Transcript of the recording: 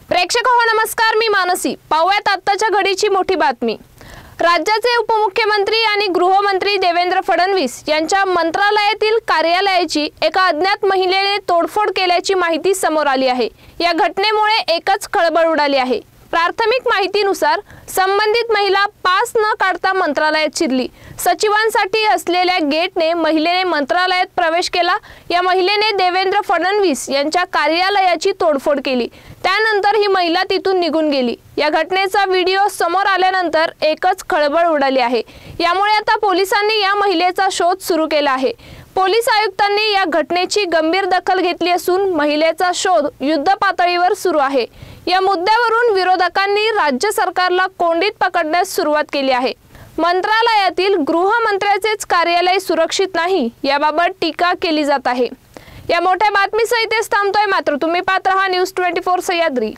प्रेक्षक हो नमस्कार, मी मानसी। पाहूयात आत्ताच्या घडीची मोठी बातमी। राज्याचे उपमुख्यमंत्री आणि गृहमंत्री देवेंद्र फडणवीस यांच्या मंत्रालयातील कार्यालयाची एका अज्ञात महिलेने तोडफोड केल्याची माहिती समोर आली आहे। या घटनेमुळे एकच खळबळ उडाली आहे। प्राथमिक माहितीनुसार संबंधित महिला पास न काढता मंत्रालयात शिरली। सचिवांसाठी असलेल्या गेटने महिलेने मंत्रालयात प्रवेश केला। या महिलेने देवेंद्र फडणवीस यांच्या कार्यालयाची तोडफोड केली। त्यानंतर ही महिला तिथून निघून गेली। या घटनेचा व्हिडिओ समोर आल्यानंतर एकच खळबळ उडाली आहे। यामुळे आता पोलिसांनी या महिलेचा शोध सुरू केला आहे। पोलीस आयुक्तांनी या घटनेची गंभीर दखल घेतली असून महिलेचा शोध युद्धपातळीवर सुरू आहे। या मुद्द्यावरून विरोधकांनी राज्य सरकारला कोंडीत पकडण्यास सुरुवात केली आहे। मंत्रालयातील गृहमंत्र्याचेच कार्यालय सुरक्षित नाही याबाबत टीका केली जात आहे। या मोठ्या बातमीसह इथेच थांबतोय, मात्र तुम्ही पाहत रहा न्यूज 24 सह्याद्री।